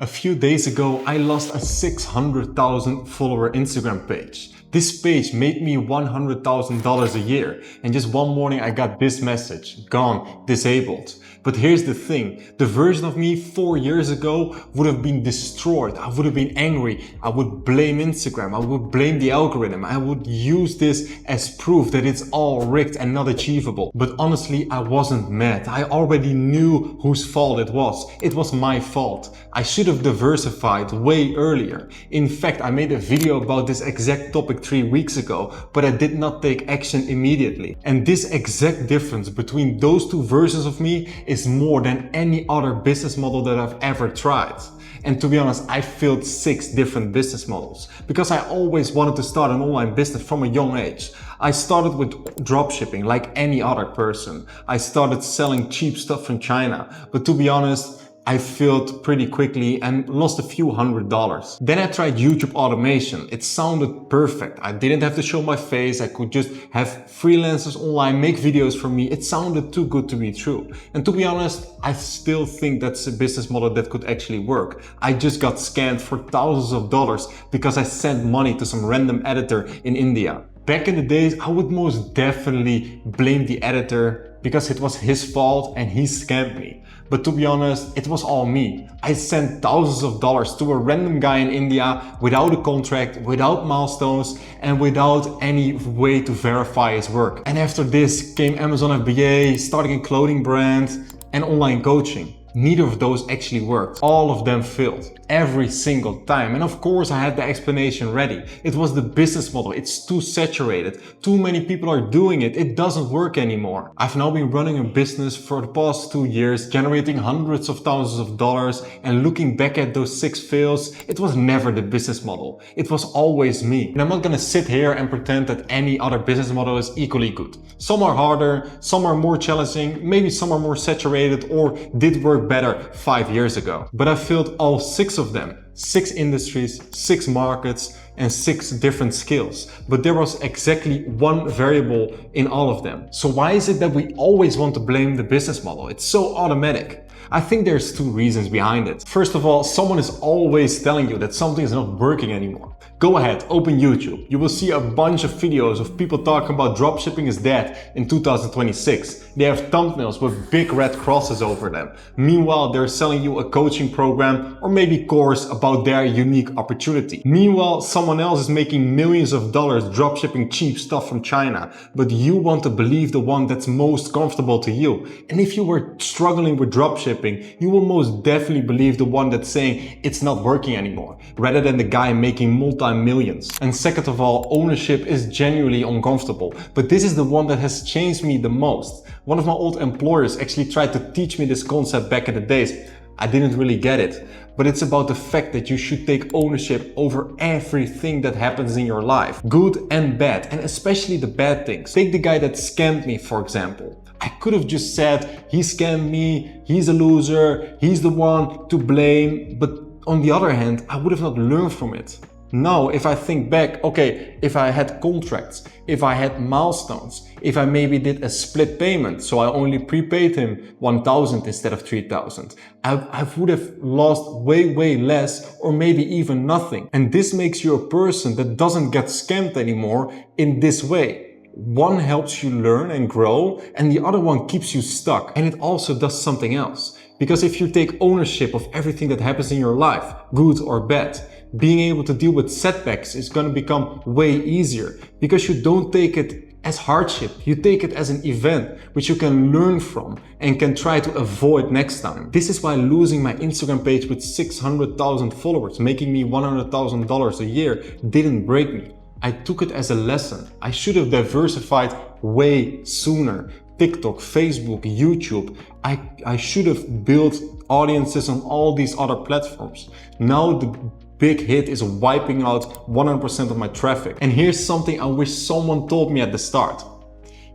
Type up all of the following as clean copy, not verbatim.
A few days ago, I lost a 600,000 follower Instagram page. This page made me $100,000 a year, and just one morning I got this message: gone, disabled. But here's the thing, the version of me 4 years ago would have been destroyed. I would have been angry. I would blame Instagram. I would blame the algorithm. I would use this as proof that it's all rigged and not achievable. But honestly, I wasn't mad. I already knew whose fault it was. It was my fault. I should have diversified way earlier. In fact, I made a video about this exact topic 3 weeks ago, but I did not take action immediately. And this exact difference between those two versions of me is more than any other business model that I've ever tried. And to be honest, I failed 6 different business models because I always wanted to start an online business from a young age. I started with dropshipping like any other person. I started selling cheap stuff from China, but to be honest, I failed pretty quickly and lost a few $100s. Then I tried YouTube automation. It sounded perfect. I didn't have to show my face. I could just have freelancers online make videos for me. It sounded too good to be true. And to be honest, I still think that's a business model that could actually work. I just got scammed for thousands of dollars because I sent money to some random editor in India. Back in the days, I would most definitely blame the editor because it was his fault and he scammed me. But to be honest, it was all me. I sent thousands of dollars to a random guy in India without a contract, without milestones, and without any way to verify his work. And after this came Amazon FBA, starting a clothing brand, and online coaching. Neither of those actually worked. All of them failed. Every single time. And of course I had the explanation ready. It was the business model. It's too saturated. Too many people are doing it. It doesn't work anymore. I've now been running a business for the past 2 years, generating hundreds of thousands of dollars, and looking back at those 6 fails, it was never the business model. It was always me. And I'm not gonna sit here and pretend that any other business model is equally good. Some are harder, some are more challenging, maybe some are more saturated or did work better 5 years ago. But I failed all 6 of them. 6 industries, 6 markets, and 6 different skills. But there was exactly one variable in all of them. So why is it that we always want to blame the business model? It's so automatic. I think there's 2 reasons behind it. First of all, someone is always telling you that something is not working anymore. Go ahead, open YouTube. You will see a bunch of videos of people talking about dropshipping is dead in 2026. They have thumbnails with big red crosses over them. Meanwhile, they're selling you a coaching program or maybe course about their unique opportunity. Meanwhile, someone else is making millions of dollars dropshipping cheap stuff from China, but you want to believe the one that's most comfortable to you. And if you were struggling with dropshipping, you will most definitely believe the one that's saying it's not working anymore, rather than the guy making multi-millions. And second of all, ownership is genuinely uncomfortable, but this is the one that has changed me the most. One of my old employers actually tried to teach me this concept back in the days. I didn't really get it, but it's about the fact that you should take ownership over everything that happens in your life, good and bad, and especially the bad things. Take the guy that scammed me, for example. I could have just said, he scammed me, he's a loser, he's the one to blame, but on the other hand, I would have not learned from it. Now, if I think back, okay, if I had contracts, if I had milestones, if I maybe did a split payment, so I only prepaid him 1,000 instead of 3,000, I would have lost way less or maybe even nothing. And this makes you a person that doesn't get scammed anymore in this way. One helps you learn and grow, and the other one keeps you stuck. And it also does something else. Because if you take ownership of everything that happens in your life, good or bad, being able to deal with setbacks is going to become way easier because you don't take it as hardship. You take it as an event which you can learn from and can try to avoid next time. This is why losing my Instagram page with 600,000 followers, making me $100,000 a year, didn't break me. I took it as a lesson. I should have diversified way sooner. TikTok, Facebook, YouTube. I should have built audiences on all these other platforms. Now the big hit is wiping out 100% of my traffic. And here's something I wish someone told me at the start.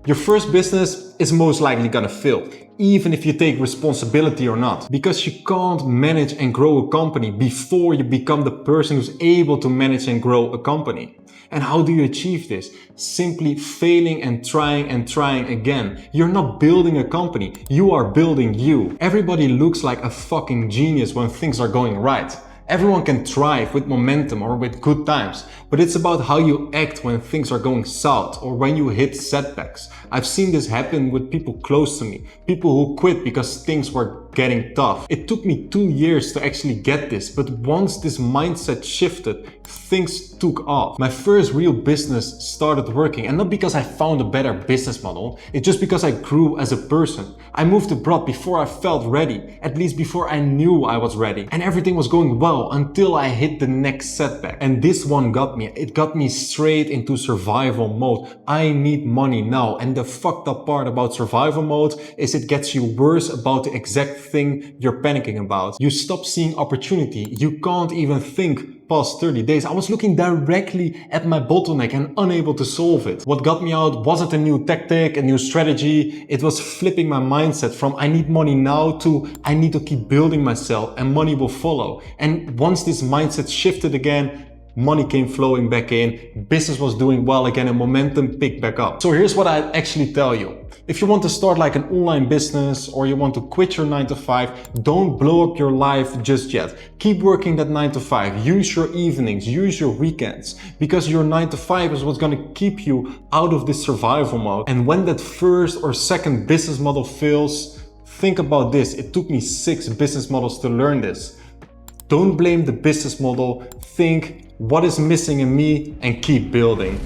Your first business is most likely gonna fail, even if you take responsibility or not, because you can't manage and grow a company before you become the person who's able to manage and grow a company. And how do you achieve this? Simply failing and trying again. You're not building a company, you are building you. Everybody looks like a fucking genius when things are going right. Everyone can thrive with momentum or with good times, but it's about how you act when things are going south or when you hit setbacks. I've seen this happen with people close to me, people who quit because things were getting tough. It took me 2 years to actually get this, but once this mindset shifted, things took off. My first real business started working, and not because I found a better business model, it's just because I grew as a person. I moved abroad before I felt ready, at least before I knew I was ready, and everything was going well until I hit the next setback. And this one got me. It got me straight into survival mode. I need money now. And the fucked up part about survival mode is it gets you worse about the exact thing you're panicking about. You stop seeing opportunity. You can't even think past 30 days. I was looking directly at my bottleneck and unable to solve it. What got me out wasn't a new tactic, a new strategy. It was flipping my mindset from I need money now to I need to keep building myself and money will follow. And once this mindset shifted again, money came flowing back in, business was doing well again, and momentum picked back up. So here's what I actually tell you. If you want to start like an online business or you want to quit your 9 to 5, don't blow up your life just yet. Keep working that 9 to 5. Use your evenings, use your weekends, because your 9 to 5 is what's going to keep you out of this survival mode. And when that first or second business model fails, think about this. It took me 6 business models to learn this. Don't blame the business model. Think what is missing in me and keep building.